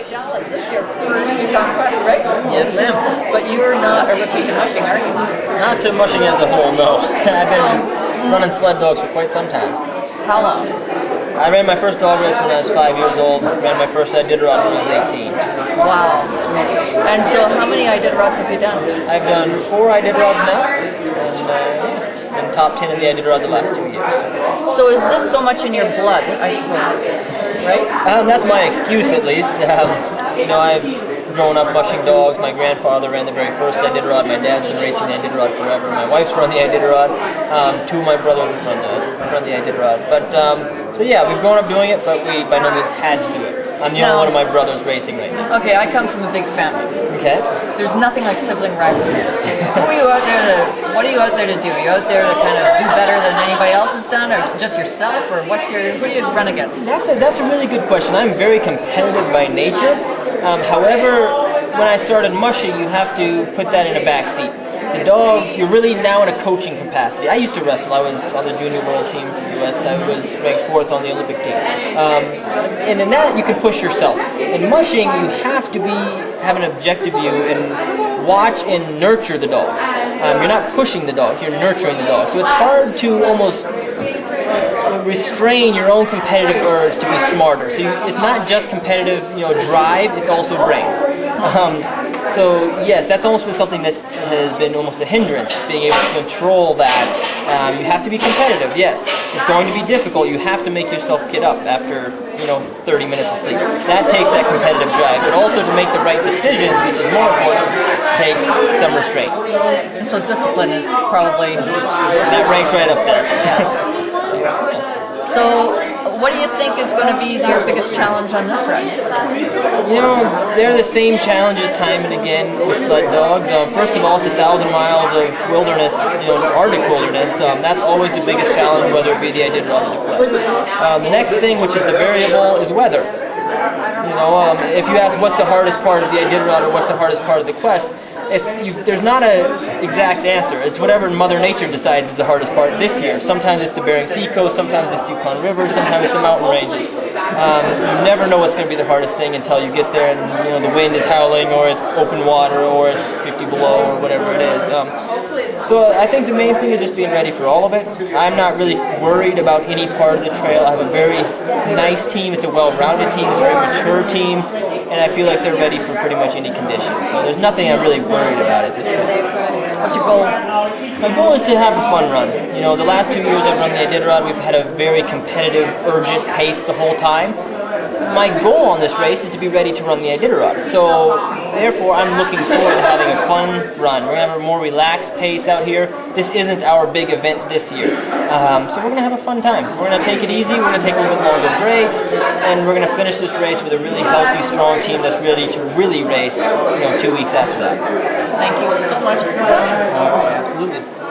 Okay, Dallas, this is your first Yukon Ques, right? Yes, ma'am. But you're not a repeat to mushing, are you? Not to mushing as a whole, no. I've been running sled dogs for quite some time. How long? I ran my first dog race when I was 5 years old. Ran my first Iditarod when I was 18. Wow. And so how many Iditarods have you done? I've done 4 Iditarods now, and been top 10 in the Iditarod the last 2 years. So is this so much in your blood, I suppose, right? That's my excuse, at least. You know, I've grown up mushing dogs. My grandfather ran the very first Iditarod. My dad's been racing the Iditarod forever. My wife's run the Iditarod. 2 of my brothers run the Iditarod. But so yeah, we've grown up doing it, but we by no means had to do it. I'm the only one of my brothers racing right now. Okay, I come from a big family. Okay. There's nothing like sibling rivalry. What are you out there to do? Are you out there to kind of do better than anybody else has done, or just yourself, or who do you run against? That's a really good question. I'm very competitive by nature. However, when I started mushing, you have to put that in a back seat. The dogs, you're really now in a coaching capacity. I used to wrestle. I was on the junior world team for the U.S. I was ranked 4th on the Olympic team. And in that, you can push yourself. In mushing, you have to have an objective view and watch and nurture the dogs. You're not pushing the dogs, you're nurturing the dogs. So it's hard to almost restrain your own competitive urge to be smarter. So it's not just competitive, drive, it's also brains. So yes, that's almost been something that has been almost a hindrance, being able to control that. You have to be competitive, yes. It's going to be difficult. You have to make yourself get up after 30 minutes of sleep. That takes that competitive drive, but also to make the right decisions, which is more important, takes some restraint. And so discipline is probably... That ranks right up there. Yeah. So what do you think is going to be your biggest challenge on this race? They're the same challenges time and again with sled dogs. First of all, it's 1,000 miles of wilderness, Arctic wilderness. That's always the biggest challenge, whether it be the Iditarod or the Quest. The next thing, which is the variable, is weather. If you ask what's the hardest part of the Iditarod or what's the hardest part of the Quest, there's not an exact answer. It's whatever Mother Nature decides is the hardest part this year. Sometimes it's the Bering Sea coast, sometimes it's the Yukon River, sometimes it's the mountain ranges. You never know what's going to be the hardest thing until you get there and the wind is howling, or it's open water, or it's 50 below, or whatever it is. So I think the main thing is just being ready for all of it. I'm not really worried about any part of the trail. I have a very nice team. It's a well-rounded team. It's a very mature team. And I feel like they're ready for pretty much any condition. So there's nothing I'm really worried about at this point. What's your goal? My goal is to have a fun run. The last 2 years I've run the Iditarod, we've had a very competitive, urgent pace the whole time. My goal on this race is to be ready to run the Iditarod. So therefore I'm looking forward to having a fun run. We're going to have a more relaxed pace out here. This isn't our big event this year. So we're going to have a fun time. We're going to take it easy, we're going to take a little bit longer breaks, and we're going to finish this race with a really healthy, strong team that's ready to really race 2 weeks after that. Thank you so much for joining. Absolutely.